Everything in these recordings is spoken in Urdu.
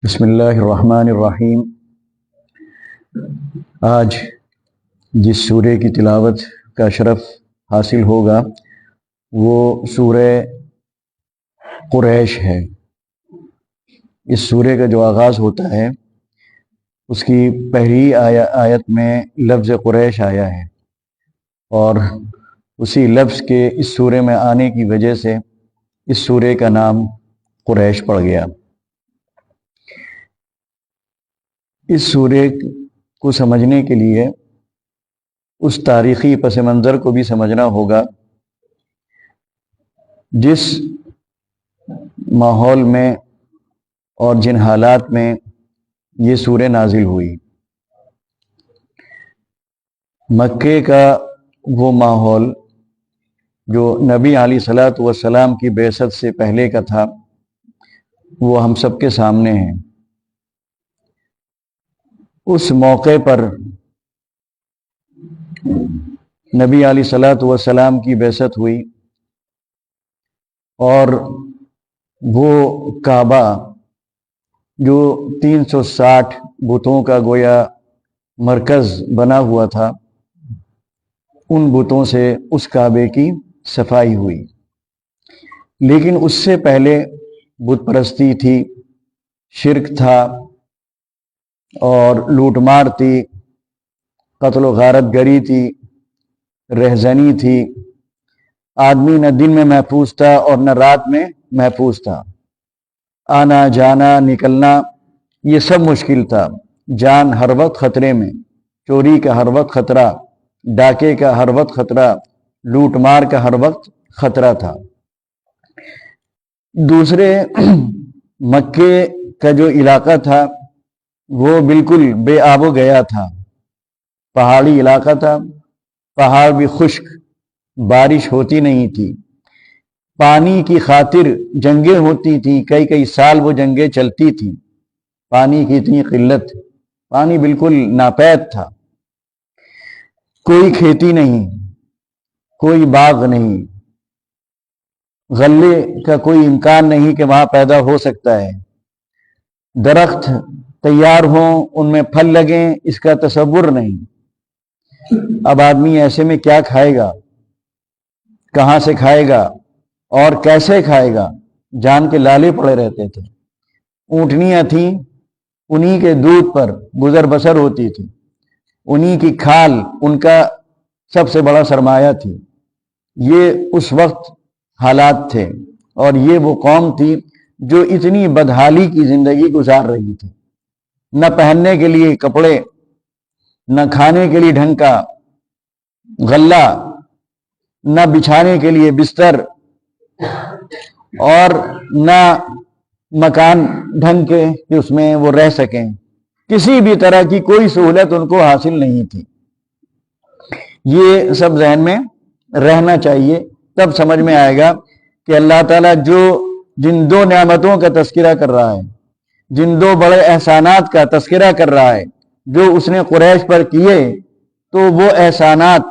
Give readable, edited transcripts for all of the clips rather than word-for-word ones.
بسم اللہ الرحمن الرحیم۔ آج جس سورہ کی تلاوت کا شرف حاصل ہوگا وہ سورہ قریش ہے۔ اس سورہ کا جو آغاز ہوتا ہے اس کی پہلی آیت میں لفظ قریش آیا ہے، اور اسی لفظ کے اس سورہ میں آنے کی وجہ سے اس سورہ کا نام قریش پڑ گیا۔ اس سورہ کو سمجھنے کے لیے اس تاریخی پس منظر کو بھی سمجھنا ہوگا جس ماحول میں اور جن حالات میں یہ سورہ نازل ہوئی۔ مکے کا وہ ماحول جو نبی علیہ الصلوۃ والسلام کی بعثت سے پہلے کا تھا وہ ہم سب کے سامنے ہے۔ اس موقع پر نبی علیہ الصلوۃ والسلام کی بعثت ہوئی، اور وہ کعبہ جو 360 بتوں کا گویا مرکز بنا ہوا تھا، ان بتوں سے اس کعبے کی صفائی ہوئی۔ لیکن اس سے پہلے بت پرستی تھی، شرک تھا، اور لوٹ مار تھی، قتل و غارت گری تھی، رہزنی تھی۔ آدمی نہ دن میں محفوظ تھا اور نہ رات میں محفوظ تھا۔ آنا جانا نکلنا یہ سب مشکل تھا۔ جان ہر وقت خطرے میں، چوری کا ہر وقت خطرہ، ڈاکے کا ہر وقت خطرہ، لوٹ مار کا ہر وقت خطرہ تھا۔ دوسرے مکے کا جو علاقہ تھا وہ بالکل بے آب و گیا تھا، پہاڑی علاقہ تھا، پہاڑ بھی خشک، بارش ہوتی نہیں تھی، پانی کی خاطر جنگیں ہوتی تھی، کئی سال وہ جنگیں چلتی تھیں، پانی کی اتنی قلت، پانی بالکل ناپید تھا، کوئی کھیتی نہیں، کوئی باغ نہیں، غلے کا کوئی امکان نہیں کہ وہاں پیدا ہو سکتا ہے، درخت تیار ہوں ان میں پھل لگیں اس کا تصور نہیں۔ اب آدمی ایسے میں کیا کھائے گا، کہاں سے کھائے گا اور کیسے کھائے گا؟ جان کے لالے پڑے رہتے تھے۔ اونٹنیاں تھیں، انہی کے دودھ پر گزر بسر ہوتی تھی، انہی کی کھال ان کا سب سے بڑا سرمایہ تھی۔ یہ اس وقت حالات تھے، اور یہ وہ قوم تھی جو اتنی بدحالی کی زندگی گزار رہی تھی، نہ پہننے کے لیے کپڑے، نہ کھانے کے لیے ڈھنگ کا غلہ، نہ بچھانے کے لیے بستر، اور نہ مکان ڈھنگ کے کہ اس میں وہ رہ سکیں۔ کسی بھی طرح کی کوئی سہولت ان کو حاصل نہیں تھی۔ یہ سب ذہن میں رہنا چاہیے، تب سمجھ میں آئے گا کہ اللہ تعالیٰ جو جن دو نعمتوں کا تذکرہ کر رہا ہے، جن دو بڑے احسانات کا تذکرہ کر رہا ہے جو اس نے قریش پر کیے، تو وہ احسانات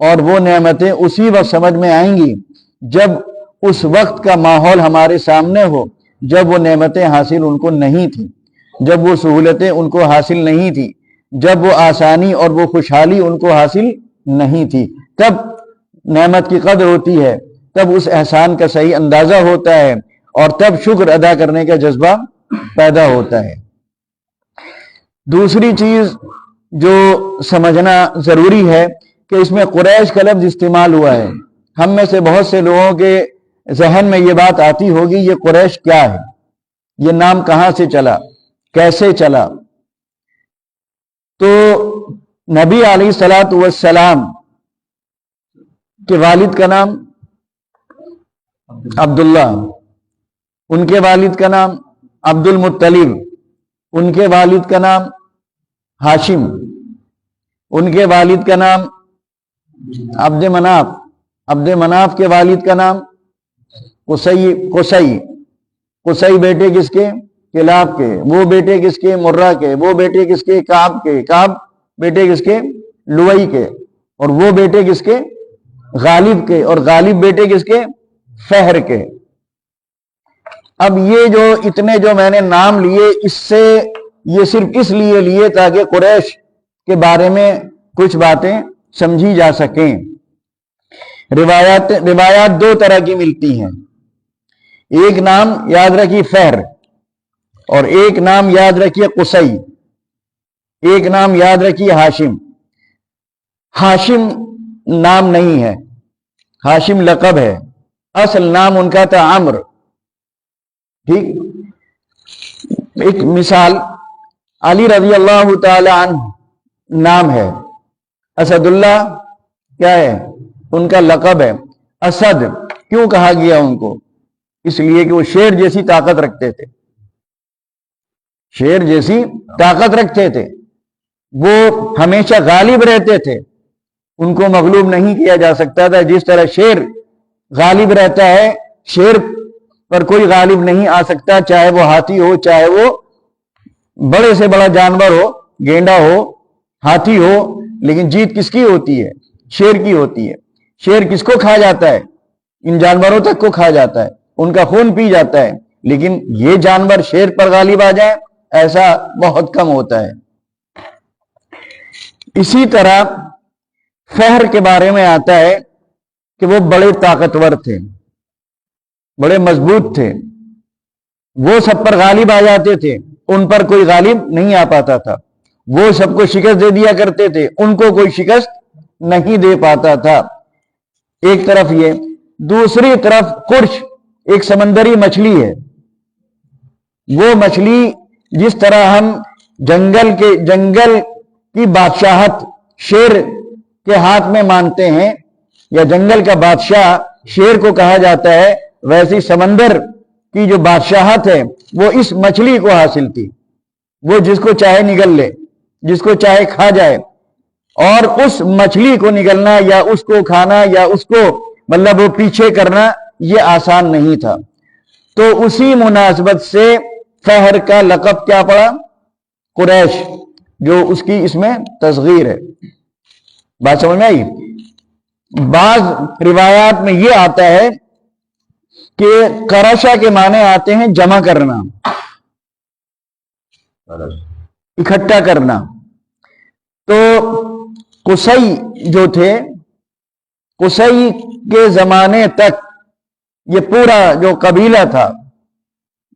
اور وہ نعمتیں اسی وقت سمجھ میں آئیں گی جب اس وقت کا ماحول ہمارے سامنے ہو، جب وہ نعمتیں حاصل ان کو نہیں تھیں، جب وہ سہولتیں ان کو حاصل نہیں تھی، جب وہ آسانی اور وہ خوشحالی ان کو حاصل نہیں تھی، تب نعمت کی قدر ہوتی ہے، تب اس احسان کا صحیح اندازہ ہوتا ہے، اور تب شکر ادا کرنے کا جذبہ پیدا ہوتا ہے۔ دوسری چیز جو سمجھنا ضروری ہے کہ اس میں قریش کا لفظ استعمال ہوا ہے۔ ہم میں سے بہت سے لوگوں کے ذہن میں یہ بات آتی ہوگی یہ قریش کیا ہے، یہ نام کہاں سے چلا، کیسے چلا؟ تو نبی علیہ الصلوۃ والسلام کے والد کا نام عبداللہ، ان کے والد کا نام عبد المطلب، ان کے والد کا نام ہاشم، ان کے والد کا نام عبد مناف، عبد مناف کے والد کا نام قصی بیٹے کس کے؟ کلاب کے، وہ بیٹے کس کے؟ مرہ کے، وہ بیٹے کس کے؟ کعب کے، کعب بیٹے کس کے؟ لوئی کے، اور وہ بیٹے کس کے؟ غالب کے، اور غالب بیٹے کس کے؟ فہر کے۔ اب یہ جو اتنے جو میں نے نام لیے اس سے یہ صرف اس لیے لیے تاکہ قریش کے بارے میں کچھ باتیں سمجھی جا سکیں۔ روایات دو طرح کی ملتی ہیں، ایک نام یاد رکھیے فہر اور ایک نام یاد رکھیے قصی، ایک نام یاد رکھیے ہاشم۔ ہاشم نام نہیں ہے، ہاشم لقب ہے، اصل نام ان کا تھا عمرو۔ ٹھیک، ایک مثال علی رضی اللہ تعالی عنہ نام ہے، اسد اللہ کیا ہے ان کا لقب ہے۔ اسد کیوں کہا گیا ان کو؟ اس لیے کہ وہ شیر جیسی طاقت رکھتے تھے، شیر جیسی طاقت رکھتے تھے، وہ ہمیشہ غالب رہتے تھے، ان کو مغلوب نہیں کیا جا سکتا تھا۔ جس طرح شیر غالب رہتا ہے، شیر پر کوئی غالب نہیں آ سکتا، چاہے وہ ہاتھی ہو، چاہے وہ بڑے سے بڑا جانور ہو، گینڈا ہو، ہاتھی ہو، لیکن جیت کس کی ہوتی ہے؟ شیر کی ہوتی ہے۔ شیر کس کو کھا جاتا ہے؟ ان جانوروں تک کو کھا جاتا ہے، ان کا خون پی جاتا ہے، لیکن یہ جانور شیر پر غالب آ جائے ایسا بہت کم ہوتا ہے۔ اسی طرح فہر کے بارے میں آتا ہے کہ وہ بڑے طاقتور تھے، بڑے مضبوط تھے، وہ سب پر غالب آ جاتے تھے، ان پر کوئی غالب نہیں آ پاتا تھا، وہ سب کو شکست دے دیا کرتے تھے، ان کو کوئی شکست نہیں دے پاتا تھا۔ ایک طرف یہ، دوسری طرف قرش ایک سمندری مچھلی ہے، وہ مچھلی جس طرح ہم جنگل کی بادشاہت شیر کے ہاتھ میں مانتے ہیں، یا جنگل کا بادشاہ شیر کو کہا جاتا ہے، ویسی سمندر کی جو بادشاہت ہے وہ اس مچھلی کو حاصل تھی۔ وہ جس کو چاہے نگل لے، جس کو چاہے کھا جائے، اور اس مچھلی کو نگلنا یا اس کو کھانا یا اس کو مطلب وہ پیچھے کرنا یہ آسان نہیں تھا۔ تو اسی مناسبت سے فہر کا لقب کیا پڑا؟ قریش، جو اس کی اس میں تصغیر ہے۔ بات سمجھ میں آئی؟ بعض روایات میں یہ آتا ہے کہ کرشا کے معنی آتے ہیں جمع کرنا، اکٹھا کرنا۔ تو قصی جو تھے، قصی کے زمانے تک یہ پورا جو قبیلہ تھا،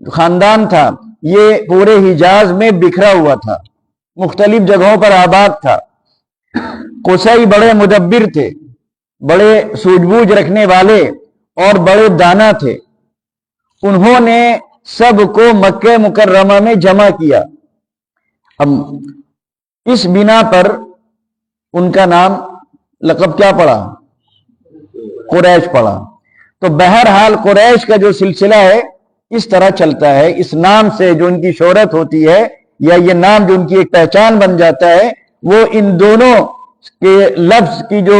خاندان تھا، یہ پورے حجاز میں بکھرا ہوا تھا، مختلف جگہوں پر آباد تھا۔ قصی بڑے مدبر تھے، بڑے سوجھ بوجھ رکھنے والے اور بڑے دانا تھے۔ انہوں نے سب کو مکہ مکرمہ میں جمع کیا۔ اب اس بنا پر ان کا نام لقب کیا پڑا؟ قریش پڑا۔ تو بہرحال قریش کا جو سلسلہ ہے اس طرح چلتا ہے، اس نام سے جو ان کی شہرت ہوتی ہے یا یہ نام جو ان کی ایک پہچان بن جاتا ہے، وہ ان دونوں کے لفظ کی جو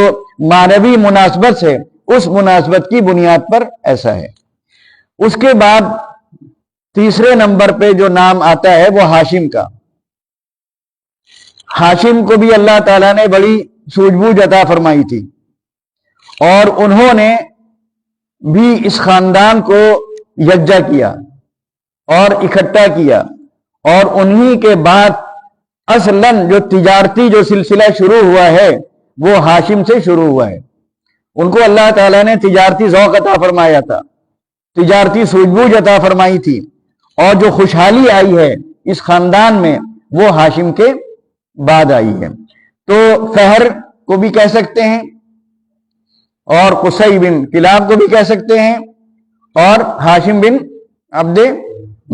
معنوی مناسبت ہے اس مناسبت کی بنیاد پر ایسا ہے۔ اس کے بعد تیسرے نمبر پہ جو نام آتا ہے وہ ہاشم کا۔ ہاشم کو بھی اللہ تعالیٰ نے بڑی سوجھ بوجھ عطا فرمائی تھی، اور انہوں نے بھی اس خاندان کو یکجا کیا اور اکٹھا کیا، اور انہی کے بعد اصلاً جو تجارتی جو سلسلہ شروع ہوا ہے وہ ہاشم سے شروع ہوا ہے۔ ان کو اللہ تعالیٰ نے تجارتی ذوق عطا فرمایا تھا، تجارتی سوجھ بوجھ عطا فرمائی تھی، اور جو خوشحالی آئی ہے اس خاندان میں وہ ہاشم کے بعد آئی ہے۔ تو فہر کو بھی کہہ سکتے ہیں، اور قصی بن کلاب کو بھی کہہ سکتے ہیں، اور ہاشم بن عبد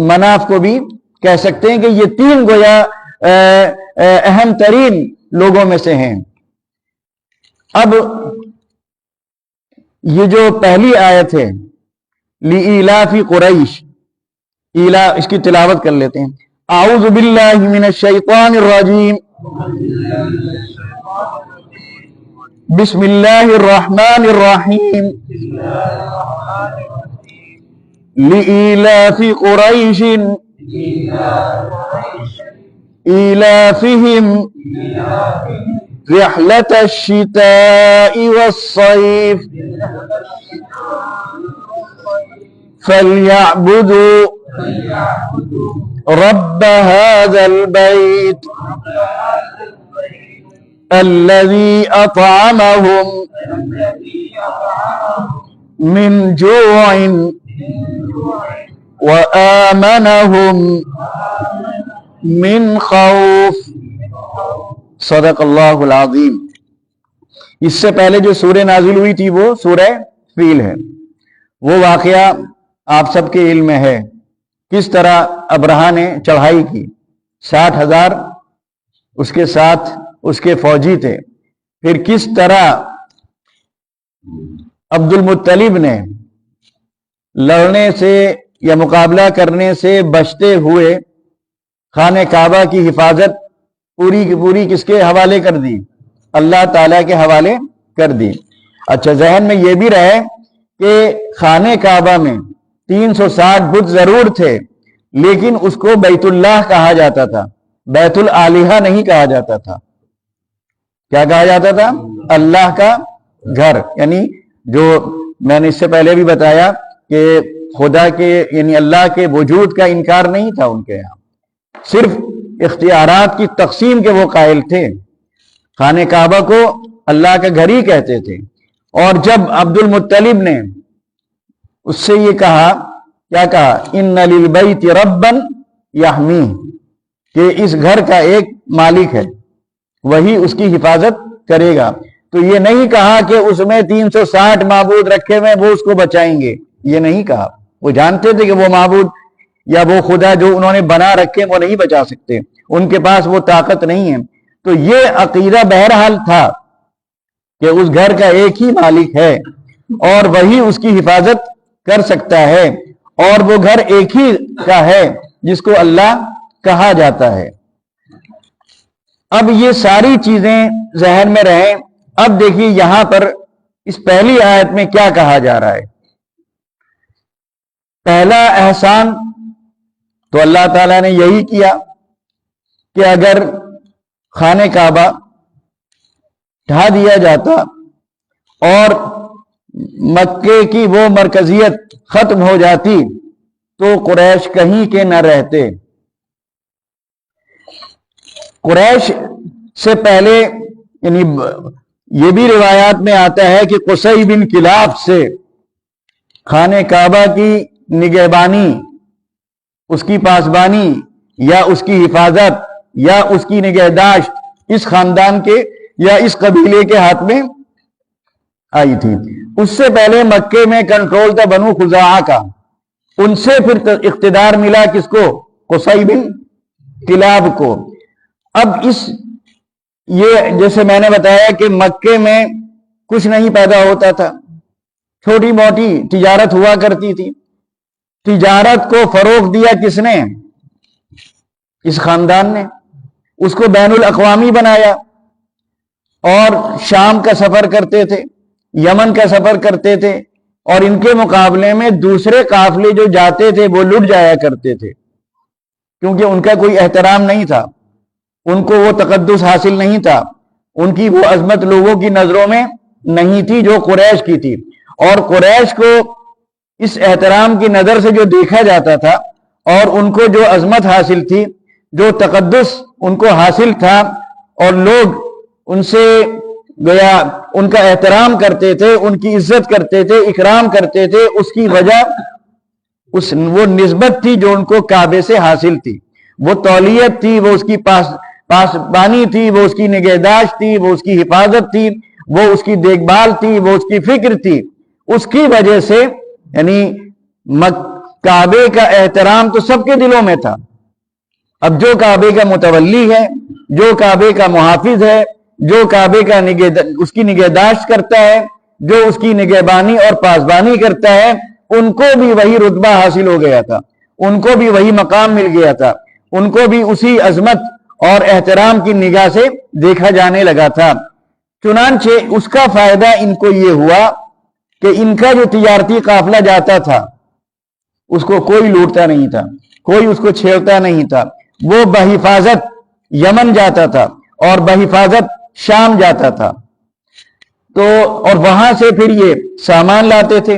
مناف کو بھی کہہ سکتے ہیں کہ یہ تین گویا اہم ترین لوگوں میں سے ہیں۔ اب یہ جو پہلی آیت ہے لِإِيلَافِ قُرَيْشٍ، ایلا اس کی تلاوت کر لیتے ہیں۔ اعوذ باللہ من الشیطان الرجیم، بسم اللہ الرحمن الرحیم، لِإِيلَافِ قُرَيْشٍ إِيلَافِهِمْ رحلة الشتاء والصيف فَلْيَعْبُدُوا رَبَّ هَذَا الْبَيْتِ الَّذِي أَطْعَمَهُمْ مِنْ جُوعٍ وَآمَنَهُمْ مِنْ خَوْفٍ۔ صدق اللہ العظیم۔ اس سے پہلے جو سورہ نازل ہوئی تھی وہ سورہ فیل ہے۔ وہ واقعہ آپ سب کے علم میں ہے، کس طرح ابرہہ نے چڑھائی کی، 60,000 اس کے ساتھ اس کے فوجی تھے، پھر کس طرح عبد المطلب نے لڑنے سے یا مقابلہ کرنے سے بچتے ہوئے خانہ کعبہ کی حفاظت پوری کی پوری کس کے حوالے کر دی؟ اللہ تعالیٰ کے حوالے کر دی۔ اچھا، ذہن میں یہ بھی رہے کہ خانہ کعبہ میں 360 بت ضرور تھے، لیکن اس کو بیت اللہ کہا جاتا تھا، بیت الالہہ نہیں کہا جاتا تھا۔ کیا کہا جاتا تھا؟ اللہ کا گھر۔ یعنی جو میں نے اس سے پہلے بھی بتایا کہ خدا کے یعنی اللہ کے وجود کا انکار نہیں تھا ان کے یہاں، صرف اختیارات کی تقسیم کے وہ قائل تھے۔ خانہ کعبہ کو اللہ کا گھر ہی کہتے تھے۔ اور جب عبد المطلب نے اس سے یہ کہا، کیا کہا؟ ان للبیت ربا یحمیہ، کہ اس گھر کا ایک مالک ہے، وہی اس کی حفاظت کرے گا۔ تو یہ نہیں کہا کہ اس میں 360 معبود رکھے ہوئے وہ اس کو بچائیں گے، یہ نہیں کہا۔ وہ جانتے تھے کہ وہ معبود یا وہ خدا جو انہوں نے بنا رکھے وہ نہیں بچا سکتے، ان کے پاس وہ طاقت نہیں ہے۔ تو یہ عقیدہ بہرحال تھا کہ اس گھر کا ایک ہی مالک ہے اور وہی اس کی حفاظت کر سکتا ہے، اور وہ گھر ایک ہی کا ہے جس کو اللہ کہا جاتا ہے۔ اب یہ ساری چیزیں ذہن میں رہیں۔ اب دیکھیے یہاں پر اس پہلی آیت میں کیا کہا جا رہا ہے۔ پہلا احسان تو اللہ تعالیٰ نے یہی کیا کہ اگر خانہ کعبہ ڈھا دیا جاتا اور مکے کی وہ مرکزیت ختم ہو جاتی تو قریش کہیں کے نہ رہتے۔ قریش سے پہلے یعنی یہ بھی روایات میں آتا ہے کہ قصی بن کلاب سے خانہ کعبہ کی نگہبانی، اس کی پاسبانی یا اس کی حفاظت یا اس کی نگہداشت اس خاندان کے یا اس قبیلے کے ہاتھ میں آئی تھی۔ اس سے پہلے مکے میں کنٹرول تھا بنو خزاعہ کا، ان سے پھر اقتدار ملا کس کو؟ قصی بن کلاب کو۔ اب یہ جیسے میں نے بتایا کہ مکے میں کچھ نہیں پیدا ہوتا تھا، چھوٹی موٹی تجارت ہوا کرتی تھی۔ تجارت کو فروغ دیا کس نے؟ اس خاندان نے۔ اس کو بین الاقوامی بنایا اور شام کا سفر کرتے تھے، یمن کا سفر کرتے تھے، اور ان کے مقابلے میں دوسرے قافلے جو جاتے تھے وہ لٹ جایا کرتے تھے، کیونکہ ان کا کوئی احترام نہیں تھا، ان کو وہ تقدس حاصل نہیں تھا، ان کی وہ عظمت لوگوں کی نظروں میں نہیں تھی جو قریش کی تھی۔ اور قریش کو اس احترام کی نظر سے جو دیکھا جاتا تھا اور ان کو جو عظمت حاصل تھی، جو تقدس ان کو حاصل تھا، اور لوگ ان سے گویا ان کا احترام کرتے تھے، ان کی عزت کرتے تھے، اکرام کرتے تھے، اس کی وجہ وہ نسبت تھی جو ان کو کعبے سے حاصل تھی، وہ تولیت تھی، وہ اس کی پاسبانی تھی، وہ اس کی نگہداشت تھی، وہ اس کی حفاظت تھی، وہ اس کی دیکھ بھال تھی، وہ اس کی فکر تھی۔ اس کی وجہ سے یعنی کعبے کا احترام تو سب کے دلوں میں تھا۔ اب جو کعبے کا متولی ہے، جو کعبے کا محافظ ہے، جو کعبے کا اس کی نگہداشت کرتا ہے، جو اس کی نگہبانی اور پاسبانی کرتا ہے، ان کو بھی وہی رتبہ حاصل ہو گیا تھا، ان کو بھی وہی مقام مل گیا تھا، ان کو بھی اسی عظمت اور احترام کی نگاہ سے دیکھا جانے لگا تھا۔ چنانچہ اس کا فائدہ ان کو یہ ہوا کہ ان کا جو تجارتی قافلہ جاتا تھا اس کو کوئی لوٹتا نہیں تھا، کوئی اس کو چھیڑتا نہیں تھا، وہ بحفاظت یمن جاتا تھا اور بحفاظت شام جاتا تھا۔ تو اور وہاں سے پھر یہ سامان لاتے تھے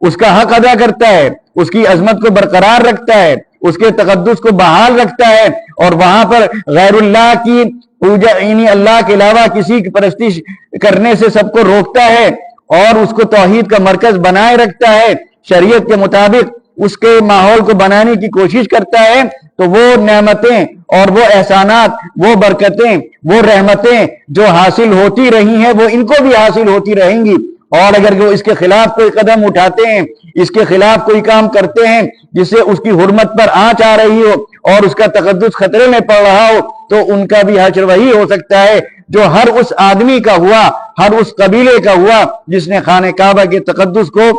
اس کا حق ادا کرتا ہے، اس کی عظمت کو برقرار رکھتا ہے، اس کے تقدس کو بحال رکھتا ہے، اور وہاں پر غیر اللہ کی پوجا یعنی اللہ کے علاوہ کسی کی پرستش کرنے سے سب کو روکتا ہے، اور اس کو توحید کا مرکز بنائے رکھتا ہے، شریعت کے مطابق اس کے ماحول کو بنانے کی کوشش کرتا ہے، تو وہ نعمتیں اور وہ احسانات، وہ برکتیں، وہ رحمتیں جو حاصل ہوتی رہی ہیں وہ ان کو بھی حاصل ہوتی رہیں گی۔ اور اگر وہ اس کے خلاف کوئی قدم اٹھاتے ہیں، اس کے خلاف کوئی کام کرتے ہیں جس سے اس کی حرمت پر آنچ آ رہی ہو اور اس کا تقدس خطرے میں پڑ رہا ہو، تو ان کا بھی حشر وہی ہو سکتا ہے جو ہر اس آدمی کا ہوا، ہر اس قبیلے کا ہوا جس نے خانہ کعبہ کے تقدس کو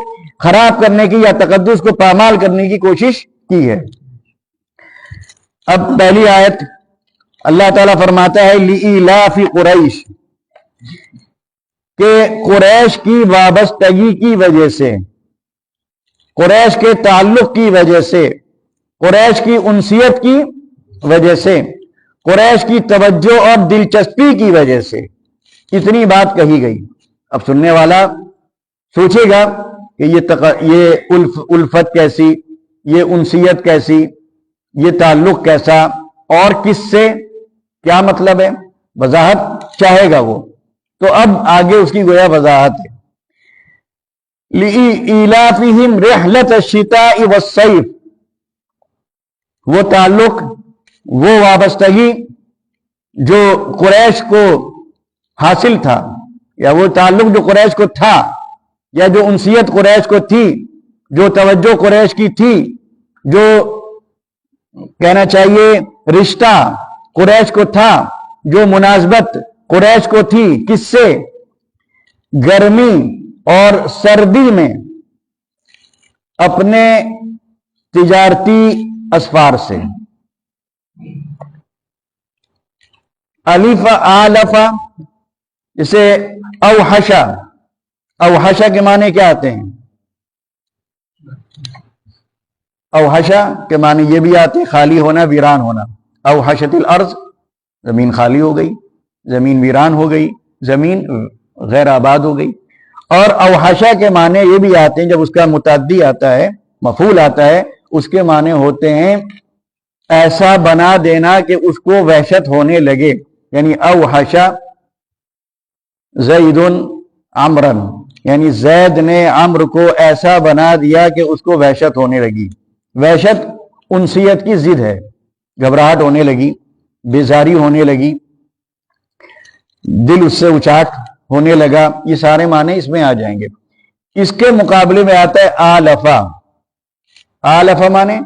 خراب کرنے کی یا تقدس کو پامال کرنے کی کوشش کی ہے۔ اب پہلی آیت اللہ تعالیٰ فرماتا ہے لِإِيلَافِ قریش، کہ قریش کی وابستگی کی وجہ سے، قریش کے تعلق کی وجہ سے، قریش کی انسیت کی وجہ سے، قریش کی توجہ اور دلچسپی کی وجہ سے اتنی بات کہی گئی۔ اب سننے والا سوچے گا کہ یہ الفت کیسی، یہ انسیت کیسی، یہ تعلق کیسا، اور کس سے، کیا مطلب ہے؟ وضاحت چاہے گا وہ، تو اب آگے اس کی گویا وضاحت ہے۔ لِإِيلَافِهِمْ رِحْلَةَ الشِّتَاءِ وَالصَّيْفِ، وہ تعلق، وہ وابستگی جو قریش کو حاصل تھا، یا وہ تعلق جو قریش کو تھا، یا جو انسیت قریش کو تھی، جو توجہ قریش کی تھی، جو کہنا چاہیے رشتہ قریش کو تھا، جو مناسبت قریش کو تھی، کس سے؟ گرمی اور سردی میں اپنے تجارتی اسفار سے۔ الف آلفا، جسے اوحشا، اوحشا کے معنی کیا آتے ہیں؟ اوحشا کے معنی یہ بھی آتے ہیں خالی ہونا، ویران ہونا۔ اوحشت الارض، زمین خالی ہو گئی، زمین ویران ہو گئی، زمین غیر آباد ہو گئی۔ اور اوحشا کے معنی یہ بھی آتے ہیں، جب اس کا متعدی آتا ہے، مفعول آتا ہے، اس کے معنی ہوتے ہیں ایسا بنا دینا کہ اس کو وحشت ہونے لگے، یعنی اوحشا زید عمرن، یعنی زید نے عمرو کو ایسا بنا دیا کہ اس کو وحشت ہونے لگی۔ وحشت انسیت کی ضد ہے، گھبراہٹ ہونے لگی، بیزاری ہونے لگی، دل اس سے اچاٹ ہونے لگا، یہ سارے معنی اس میں آ جائیں گے۔ اس کے مقابلے میں آتا ہے آلفا۔ آلفا معنی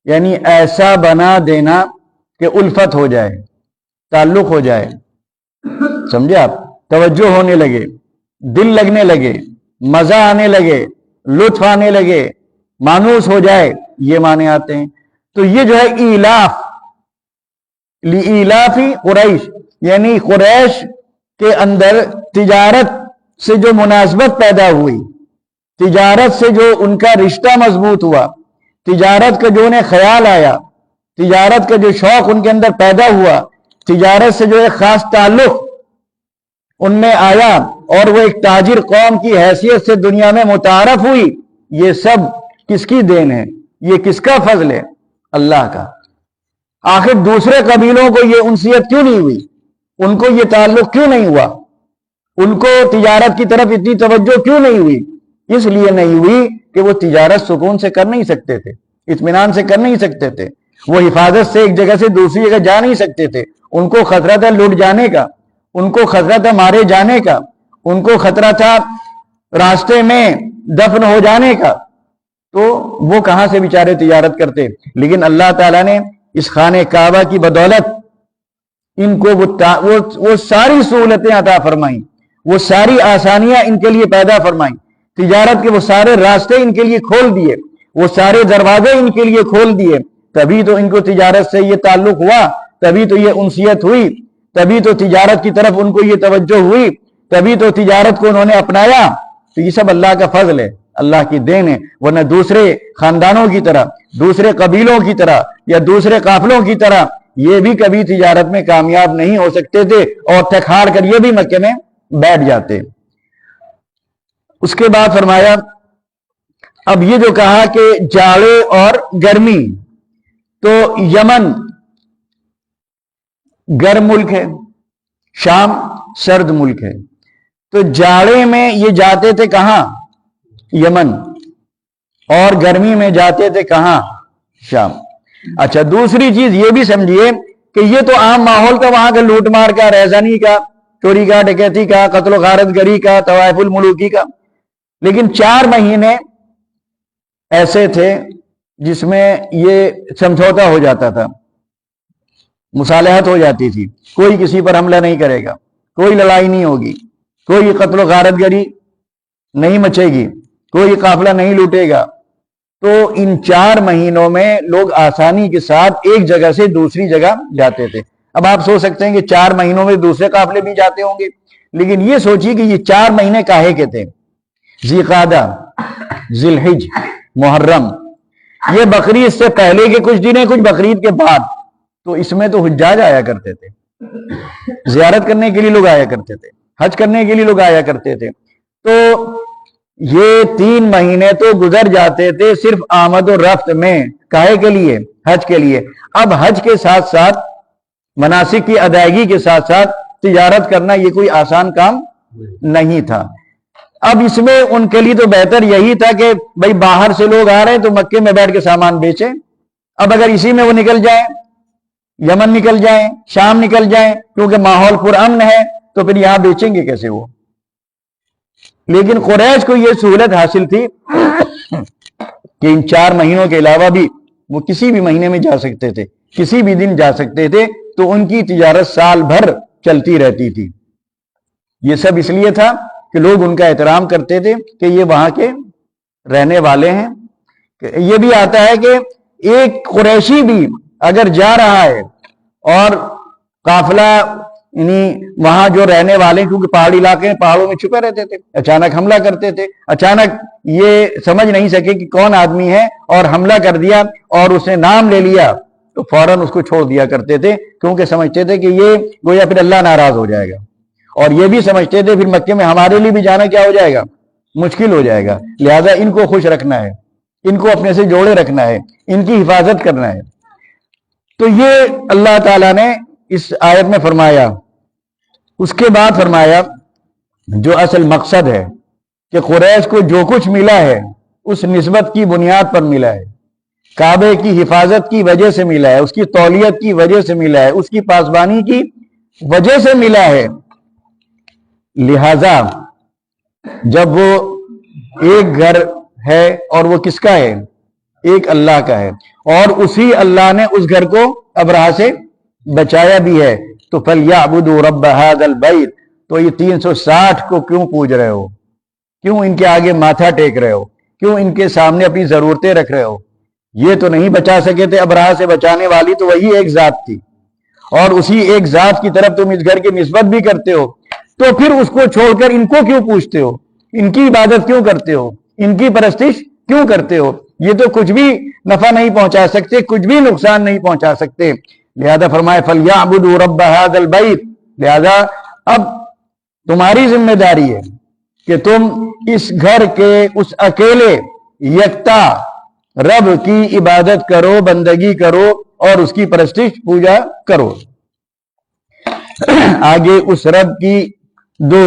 یعنی ایسا بنا دینا کہ الفت ہو جائے، تعلق ہو جائے، سمجھے آپ؟ توجہ ہونے لگے، دل لگنے لگے، مزہ آنے لگے، لطف آنے لگے، مانوس ہو جائے، یہ معنی آتے ہیں۔ تو یہ جو ہے ایلاف، لِإِيلَافِ قریش، یعنی قریش کے اندر تجارت سے جو مناسبت پیدا ہوئی، تجارت سے جو ان کا رشتہ مضبوط ہوا، تجارت کا جو انہیں خیال آیا، تجارت کا جو شوق ان کے اندر پیدا ہوا، تجارت سے جو ایک خاص تعلق ان میں آیا، اور وہ ایک تاجر قوم کی حیثیت سے دنیا میں متعارف ہوئی، یہ سب کس کی دین ہے؟ یہ کس کا فضل ہے؟ اللہ کا۔ آخر دوسرے قبیلوں کو یہ انسیت کیوں نہیں ہوئی؟ ان کو یہ تعلق کیوں نہیں ہوا؟ ان کو تجارت کی طرف اتنی توجہ کیوں نہیں ہوئی؟ اس لیے نہیں ہوئی کہ وہ تجارت سکون سے کر نہیں سکتے تھے، اطمینان سے کر نہیں سکتے تھے، وہ حفاظت سے ایک جگہ سے دوسری جگہ جا نہیں سکتے تھے، ان کو خطرہ تھا لوٹ جانے کا، ان کو خطرہ تھا مارے جانے کا، ان کو خطرہ تھا راستے میں دفن ہو جانے کا، تو وہ کہاں سے بیچارے تجارت کرتے؟ لیکن اللہ تعالیٰ نے اس خانہ کعبہ کی بدولت ان کو وہ ساری سہولتیں عطا فرمائیں، وہ ساری آسانیاں ان کے لیے پیدا فرمائیں، تجارت کے وہ سارے راستے ان کے لیے کھول دیے، وہ سارے دروازے ان کے لیے کھول دیے، تبھی تو ان کو تجارت سے یہ تعلق ہوا، تبھی تو یہ انسیت ہوئی، تبھی تو تجارت کی طرف ان کو یہ توجہ ہوئی، تبھی تو تجارت کو انہوں نے اپنایا۔ تو یہ سب اللہ کا فضل ہے، اللہ کی دین ہے، ورنہ دوسرے خاندانوں کی طرح، دوسرے قبیلوں کی طرح یا دوسرے قافلوں کی طرح یہ بھی کبھی تجارت میں کامیاب نہیں ہو سکتے تھے، اور تھک ہار کر یہ بھی مکے میں بیٹھ جاتے۔ اس کے بعد فرمایا اب یہ جو کہا کہ جاڑے اور گرمی، تو یمن گرم ملک ہے، شام سرد ملک ہے، تو جاڑے میں یہ جاتے تھے کہاں؟ یمن، اور گرمی میں جاتے تھے کہاں؟ شام۔ اچھا، دوسری چیز یہ بھی سمجھیے کہ یہ تو عام ماحول کا وہاں کا لوٹ مار کا، رہزنی کا، چوری کا، ڈکیتی کا، قتل و غارت گری کا، طوائف الملوکی کا، لیکن 4 مہینے ایسے تھے جس میں یہ سمجھوتا ہو جاتا تھا، مصالحت ہو جاتی تھی، کوئی کسی پر حملہ نہیں کرے گا، کوئی لڑائی نہیں ہوگی، کوئی قتل و غارت گری نہیں مچے گی، کوئی قافلہ نہیں لوٹے گا۔ تو ان 4 مہینوں میں لوگ آسانی کے ساتھ ایک جگہ سے دوسری جگہ جاتے تھے۔ اب آپ سوچ سکتے ہیں کہ 4 مہینوں میں دوسرے قافلے بھی جاتے ہوں گے، لیکن یہ سوچیے کہ یہ 4 مہینے کاہے کے تھے؟ ذی قعدہ، ذی الحج، محرم، یہ بقرعید سے پہلے کے کچھ دن ہیں، کچھ بقرعید کے بعد، تو اس میں تو حجاج آیا کرتے تھے، زیارت کرنے کے لیے لوگ آیا کرتے تھے، حج کرنے کے لیے لوگ آیا کرتے تھے۔ تو یہ 3 مہینے تو گزر جاتے تھے صرف آمد و رفت میں، کاہے کے لیے؟ حج کے لیے۔ اب حج کے ساتھ ساتھ، مناسک کی ادائیگی کے ساتھ ساتھ تجارت کرنا یہ کوئی آسان کام نہیں تھا۔ اب اس میں ان کے لیے تو بہتر یہی تھا کہ بھائی باہر سے لوگ آ رہے ہیں تو مکے میں بیٹھ کے سامان بیچیں۔ اب اگر اسی میں وہ نکل جائیں، یمن نکل جائیں، شام نکل جائیں، کیونکہ ماحول پرامن ہے، تو پھر یہاں بیچیں گے کیسے وہ؟ لیکن قریش کو یہ سہولت حاصل تھی کہ ان 4 مہینوں کے علاوہ بھی وہ کسی بھی مہینے میں جا سکتے تھے، کسی بھی دن جا سکتے تھے، تو ان کی تجارت سال بھر چلتی رہتی تھی۔ یہ سب اس لیے تھا کہ لوگ ان کا احترام کرتے تھے کہ یہ وہاں کے رہنے والے ہیں۔ یہ بھی آتا ہے کہ ایک قریشی بھی اگر جا رہا ہے اور قافلہ، یعنی وہاں جو رہنے والے، کیونکہ پہاڑی علاقے ہیں، پہاڑوں میں چھپے رہتے تھے، اچانک حملہ کرتے تھے، اچانک یہ سمجھ نہیں سکے کہ کون آدمی ہے اور حملہ کر دیا اور اس نے نام لے لیا، تو فوراً اس کو چھوڑ دیا کرتے تھے، کیونکہ سمجھتے تھے کہ یہ گویا پھر اللہ ناراض ہو جائے گا، اور یہ بھی سمجھتے تھے پھر مکے میں ہمارے لیے بھی جانا کیا ہو جائے گا؟ مشکل ہو جائے گا، لہذا ان کو خوش رکھنا ہے، ان کو اپنے سے جوڑے رکھنا ہے، ان کی حفاظت کرنا ہے۔ تو یہ اللہ تعالیٰ نے اس آیت میں فرمایا۔ اس کے بعد فرمایا جو اصل مقصد ہے کہ قریش کو جو کچھ ملا ہے اس نسبت کی بنیاد پر ملا ہے، کعبے کی حفاظت کی وجہ سے ملا ہے، اس کی تولیت کی وجہ سے ملا ہے، اس کی پاسبانی کی وجہ سے ملا ہے۔ لہذا جب وہ ایک گھر ہے اور وہ کس کا ہے؟ ایک اللہ کا ہے، اور اسی اللہ نے اس گھر کو ابرہہ سے بچایا بھی ہے، تو فَلْيَعْبُدُوا رَبَّ هَذَا الْبَيْتِ، تو یہ 360 کو کیوں پوج رہے ہو؟ کیوں ان کے آگے ماتھا ٹیک رہے ہو؟ کیوں ان کے سامنے اپنی ضرورتیں رکھ رہے ہو؟ یہ تو نہیں بچا سکے تھے، ابرہہ سے بچانے والی تو وہی ایک ذات تھی، اور اسی ایک ذات کی طرف تم اس گھر کی نسبت بھی کرتے ہو، تو پھر اس کو چھوڑ کر ان کو کیوں پوچھتے ہو؟ ان کی عبادت کیوں کرتے ہو؟ ان کی پرستش کیوں کرتے ہو؟ یہ تو کچھ بھی نفع نہیں پہنچا سکتے، کچھ بھی نقصان نہیں پہنچا سکتے۔ لہذا فرمائے فَلْيَعْبُدُوا رَبَّ هَذَا الْبَيْتِ، لہذا اب تمہاری ذمہ داری ہے کہ تم اس گھر کے اس اکیلے یکتا رب کی عبادت کرو، بندگی کرو، اور اس کی پرستش پوجا کرو۔ آگے اس رب کی 2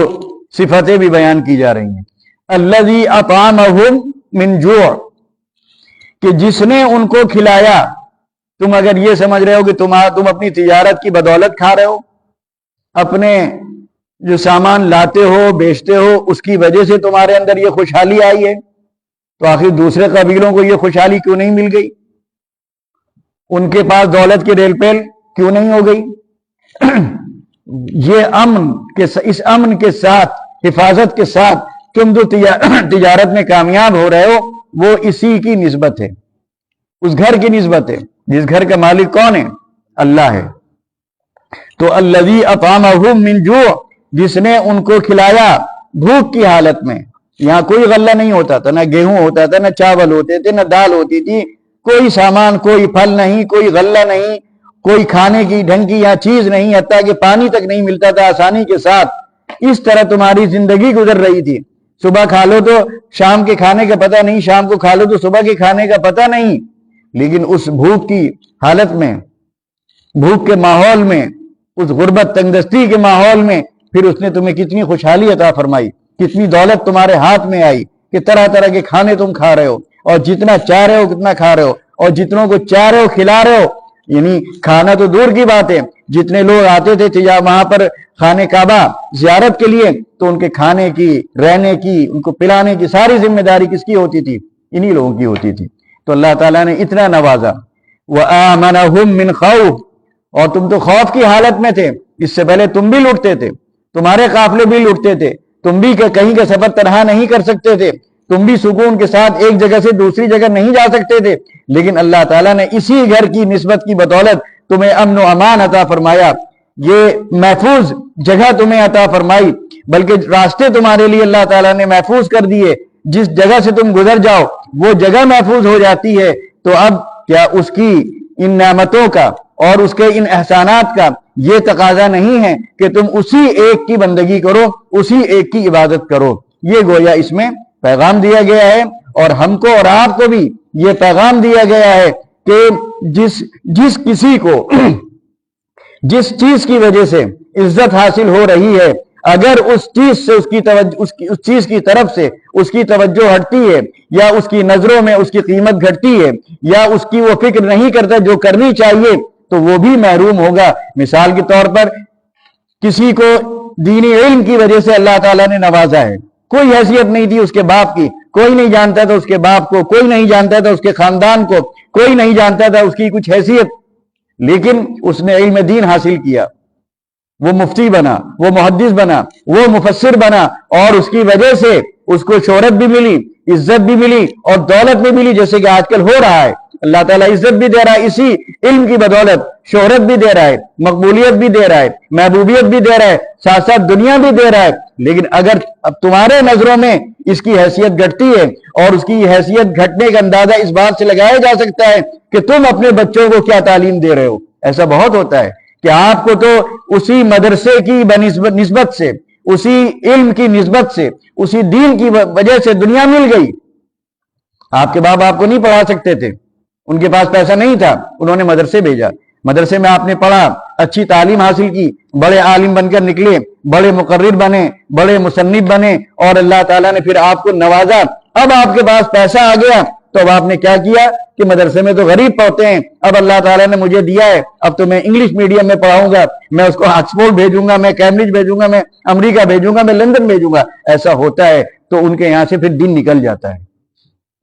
صفتیں بھی بیان کی جا رہی ہیں۔ الذی اطعمہم من جوع، کہ جس نے ان کو کھلایا۔ تم اگر یہ سمجھ رہے ہو کہ تم اپنی تجارت کی بدولت کھا رہے ہو، اپنے جو سامان لاتے ہو بیچتے ہو اس کی وجہ سے تمہارے اندر یہ خوشحالی آئی ہے، تو آخر دوسرے قبیلوں کو یہ خوشحالی کیوں نہیں مل گئی؟ ان کے پاس دولت کی ریل پیل کیوں نہیں ہو گئی؟ یہ اس امن کے ساتھ، حفاظت کے ساتھ تم جو تجارت میں کامیاب ہو رہے ہو، وہ اسی کی نسبت ہے، اس گھر کی نسبت ہے، جس گھر کا مالک کون ہے؟ اللہ ہے۔ تو الذی اطعمہم من جوع، جس نے ان کو کھلایا بھوک کی حالت میں۔ یہاں کوئی غلہ نہیں ہوتا تھا، نہ گیہوں ہوتا تھا، نہ چاول ہوتے تھے، نہ دال ہوتی تھی، کوئی سامان، کوئی پھل نہیں، کوئی غلہ نہیں، کوئی کھانے کی ڈھنگ کی یہاں چیز نہیں، حتیٰ کہ پانی تک نہیں ملتا تھا آسانی کے ساتھ۔ اس طرح تمہاری زندگی گزر رہی تھی، صبح کھا لو تو شام کے کھانے کا پتہ نہیں، شام کو کھا لو تو صبح کے کھانے کا پتہ نہیں، لیکن اس بھوک کی حالت میں، بھوک کے ماحول میں، اس غربت تنگدستی کے ماحول میں پھر اس نے تمہیں کتنی خوشحالی عطا فرمائی، کتنی دولت تمہارے ہاتھ میں آئی کہ طرح طرح کے کھانے تم کھا رہے ہو، اور جتنا چاہ رہے ہو کتنا کھا رہے ہو، اور جتنوں کو چاہ رہے ہو کھلا رہے ہو۔ یعنی کھانا تو دور کی بات ہے، جتنے لوگ آتے تھے وہاں پر خانہ کعبہ زیارت کے لیے، تو ان کے کھانے کی، رہنے کی، ان کو پلانے کی ساری ذمہ داری کس کی ہوتی تھی؟ انہی لوگوں کی ہوتی تھی۔ تو اللہ تعالیٰ نے اتنا نوازا۔ وَآمَنَهُم مِّنْ خَوْفٍ، اور تم تو خوف کی حالت میں تھے، اس سے پہلے تم بھی لوٹتے تھے، تمہارے قافلے بھی لوٹتے تھے، تم بھی کہیں کا سفر تنہا نہیں کر سکتے تھے، تم بھی سکون کے ساتھ ایک جگہ سے دوسری جگہ نہیں جا سکتے تھے، لیکن اللہ تعالیٰ نے اسی گھر کی نسبت کی بدولت تمہیں امن و امان عطا فرمایا، یہ محفوظ جگہ تمہیں عطا فرمائی، بلکہ راستے تمہارے لیے اللہ تعالیٰ نے محفوظ کر دیے، جس جگہ سے تم گزر جاؤ وہ جگہ محفوظ ہو جاتی ہے۔ تو اب کیا اس کی ان نعمتوں کا اور اس کے ان احسانات کا یہ تقاضا نہیں ہے کہ تم اسی ایک کی بندگی کرو، اسی ایک کی عبادت کرو؟ یہ گویا اس میں پیغام دیا گیا ہے، اور ہم کو اور آپ کو بھی یہ پیغام دیا گیا ہے کہ جس کسی کو جس چیز کی وجہ سے عزت حاصل ہو رہی ہے، اگر اس چیز سے اس چیز کی طرف سے اس کی توجہ ہٹتی ہے، یا اس کی نظروں میں اس کی قیمت گھٹتی ہے، یا اس کی وہ فکر نہیں کرتا جو کرنی چاہیے، تو وہ بھی محروم ہوگا۔ مثال کے طور پر کسی کو دینی علم کی وجہ سے اللہ تعالیٰ نے نوازا ہے، کوئی حیثیت نہیں تھی اس کے باپ کی، کوئی نہیں جانتا تھا اس کے باپ کو، کوئی نہیں جانتا تھا اس کے خاندان کو، کوئی نہیں جانتا تھا اس کی کچھ حیثیت، لیکن اس نے علم دین حاصل کیا، وہ مفتی بنا، وہ محدث بنا، وہ مفسر بنا، اور اس کی وجہ سے اس کو شہرت بھی ملی، عزت بھی ملی، اور دولت بھی ملی، جیسے کہ آج کل ہو رہا ہے۔ اللہ تعالیٰ عزت بھی دے رہا ہے اسی علم کی بدولت، شہرت بھی دے رہا ہے، مقبولیت بھی دے رہا ہے، محبوبیت بھی دے رہا ہے، ساتھ ساتھ دنیا بھی دے رہا ہے۔ لیکن اگر اب تمہارے نظروں میں اس کی حیثیت گھٹتی ہے، اور اس کی حیثیت گھٹنے کا اندازہ اس بات سے لگایا جا سکتا ہے کہ تم اپنے بچوں کو کیا تعلیم دے رہے ہو۔ ایسا بہت ہوتا ہے کہ آپ کو تو اسی مدرسے کی نسبت سے، اسی علم کی نسبت سے، اسی دین کی وجہ سے دنیا مل گئی۔ آپ کے باپ آپ کو نہیں پڑھا سکتے تھے، ان کے پاس پیسہ نہیں تھا، انہوں نے مدرسے بھیجا، مدرسے میں آپ نے پڑھا، اچھی تعلیم حاصل کی، بڑے عالم بن کر نکلے، بڑے مقرر بنے، بڑے مصنف بنے، اور اللہ تعالیٰ نے پھر آپ کو نوازا۔ اب آپ کے پاس پیسہ آ گیا، تو اب آپ نے کیا کیا کہ مدرسے میں تو غریب پڑھتے ہیں، اب اللہ تعالیٰ نے مجھے دیا ہے، اب تو میں انگلش میڈیم میں پڑھاؤں گا، میں اس کو آکسفورڈ بھیجوں گا، میں کیمبرج بھیجوں گا، میں امریکہ بھیجوں گا، میں لندن بھیجوں گا۔ ایسا ہوتا ہے تو ان کے یہاں سے پھر دین نکل جاتا ہے،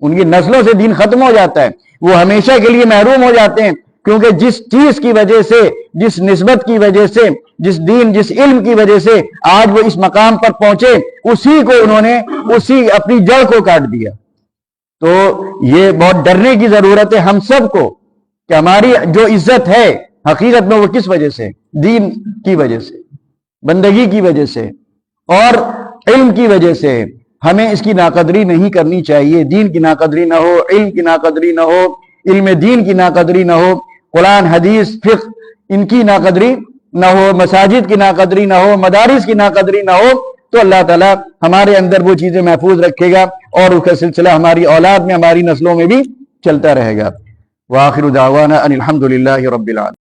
ان کی نسلوں سے دین ختم ہو جاتا ہے، وہ ہمیشہ کے لیے محروم ہو جاتے ہیں، کیونکہ جس چیز کی وجہ سے، جس نسبت کی وجہ سے، جس دین، جس علم کی وجہ سے آج وہ اس مقام پر پہنچے، اسی کو انہوں نے اسی اپنی جڑ کو کاٹ دیا۔ تو یہ بہت ڈرنے کی ضرورت ہے ہم سب کو کہ ہماری جو عزت ہے حقیقت میں وہ کس وجہ سے؟ دین کی وجہ سے، بندگی کی وجہ سے، اور علم کی وجہ سے۔ ہمیں اس کی ناقدری نہیں کرنی چاہیے، دین کی ناقدری نہ ہو، علم کی ناقدری نہ ہو، علم دین کی ناقدری نہ ہو، قرآن حدیث فقہ ان کی ناقدری نہ ہو، مساجد کی ناقدری نہ ہو، مدارس کی ناقدری نہ ہو، تو اللہ تعالیٰ ہمارے اندر وہ چیزیں محفوظ رکھے گا، اور اس کا سلسلہ ہماری اولاد میں، ہماری نسلوں میں بھی چلتا رہے گا۔ وآخر دعوانا ان الحمد للہ رب العالمین۔